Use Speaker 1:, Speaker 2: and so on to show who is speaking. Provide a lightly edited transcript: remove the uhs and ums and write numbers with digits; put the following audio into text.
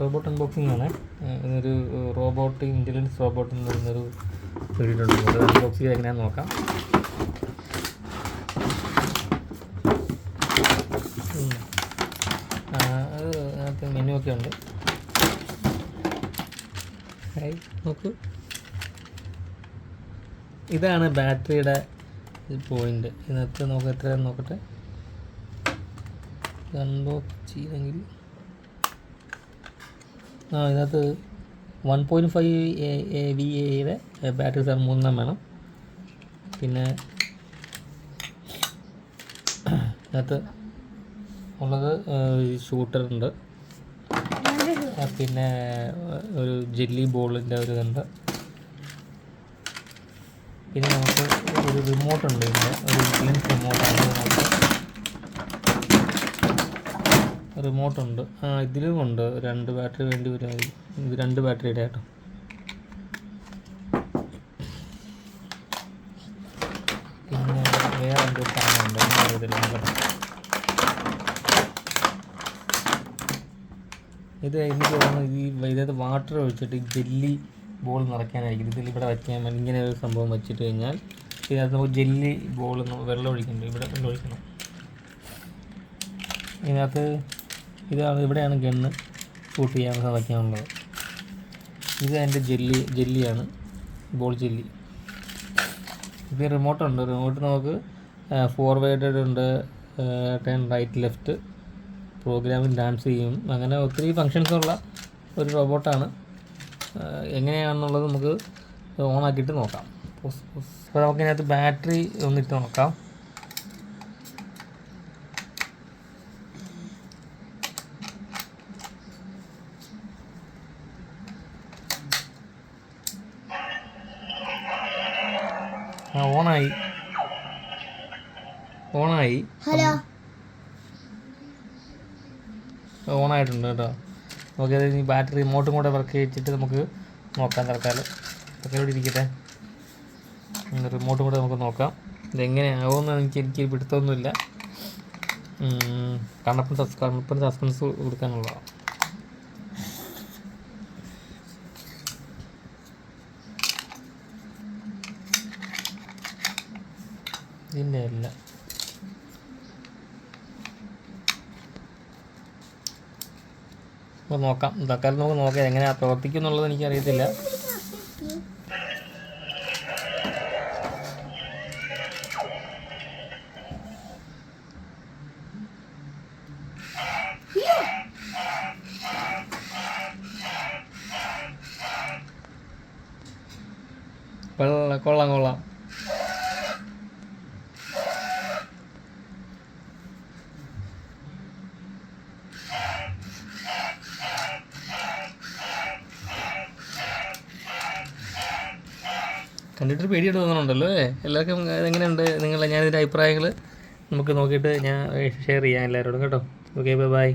Speaker 1: Robot unboxing ആണ്. ഇതൊരു robot intelligence robot എന്ന് പറയുന്നൊരു വീഡിയോ ഉണ്ട്. അത് അൺബോക്സ് ചെയ്ത് എങ്ങനെയാണെന്ന് നോക്കാം. അത് അതിനകത്ത് മെനു ഒക്കെ ഉണ്ട്. നോക്കൂ, ഇതാണ് ബാറ്ററിയുടെ പോയിൻ്റ്. ഇതിനകത്ത് നമുക്ക് എത്രയാണെന്ന് നോക്കട്ടെ. അൺബോക്സ് ചെയ്തെങ്കിൽ ഇതിനകത്ത് 1.5 VAയുടെ ബാറ്ററി 3 വേണം. പിന്നെ ഇതിനകത്ത് ഉള്ളത് ഷൂട്ടറുണ്ട്, പിന്നെ ഒരു ജെല്ലി ബോളിൻ്റെ ഒരു ഇതുണ്ട്. പിന്നെ നമുക്ക് ഒരു റിമോട്ടുണ്ട്, ഇതിൻ്റെ ഒരു ഇൻഫ്ലുവൻസ് റിമോട്ടുണ്ട്. ഇതിലും ഉണ്ട് 2 ബാറ്ററി വേണ്ടി വരും. ഇത് 2 ബാറ്ററിയുടെ കേട്ടോ. പിന്നെ വേറെ എന്തൊരു സാധനമുണ്ട്, ഇത് എനിക്ക് തോന്നുന്നു ഇതിനകത്ത് വാട്ടർ ഒഴിച്ചിട്ട് ജെല്ലി ബോൾ നിറയ്ക്കാനായിരിക്കും. ഇതിൽ ഇവിടെ വയ്ക്കാൻ വേണ്ടി ഇങ്ങനെ ഒരു സംഭവം വെച്ചിട്ട് കഴിഞ്ഞാൽ ഇതിനകത്ത് നമുക്ക് ജെല്ലി ബോൾ വെള്ളം ഒഴിക്കുന്നുണ്ട്. ഇവിടെ വെള്ളം ഒഴിക്കണം. ഇതിനകത്ത് ഇവിടെയാണ് ഗണ്ണ് ഷൂട്ട് ചെയ്യാൻ വയ്ക്കാനുള്ളത്. ഇത് അതിൻ്റെ ജെല്ലിയാണ്, ബോൾ ജെല്ലി. ഇത് റിമോട്ടുണ്ട്. റിമോട്ട് നമുക്ക് ഫോർവേഡ് ഉണ്ട്, ടേൺ റൈറ്റ് ലെഫ്റ്റ്, പ്രോഗ്രാമിൽ ഡാൻസ് ചെയ്യും, അങ്ങനെ ഒത്തിരി ഫങ്ഷൻസുള്ള ഒരു റോബോട്ടാണ്. എങ്ങനെയാണെന്നുള്ളത് നമുക്ക് ഓണാക്കിയിട്ട് നോക്കാം. അപ്പോൾ നമുക്കിതിനകത്ത് ബാറ്ററി ഒന്നിട്ട് നോക്കാം. ഓണായിട്ടുണ്ട് കേട്ടോ. നമുക്കത് ഈ ബാറ്ററി റിമോട്ടും കൂടെ വർക്ക് ചെയ്യിച്ചിട്ട് നമുക്ക് നോക്കാം. തൽക്കാലം ഇവിടെ ഇരിക്കട്ടെ. റിമോട്ടും കൂടെ നമുക്ക് നോക്കാം ഇതെങ്ങനെയാവുമെന്ന്. എനിക്ക് പിടുത്തമൊന്നുമില്ല. കണ്ണപ്പൻ സസ്പെൻസ് കൊടുക്കാനുള്ളതാണ്. ഇതിൻ്റെ അല്ല. അപ്പോൾ നോക്കാം. തൽക്കാലം നമുക്ക് നോക്കാം എങ്ങനെയാണ് പ്രവർത്തിക്കും എന്നുള്ളത് എനിക്കറിയത്തില്ല. കൊള്ളാം. കണ്ടിട്ടൊരു പേടിയായിട്ട് തോന്നുന്നുണ്ടല്ലോ എല്ലാവർക്കും. എങ്ങനെയുണ്ട് ഞാനിതിൻ്റെ അഭിപ്രായങ്ങൾ നമുക്ക് നോക്കിയിട്ട് ഞാൻ ഷെയർ ചെയ്യാം എല്ലാവരോടും കേട്ടോ. Okay, by.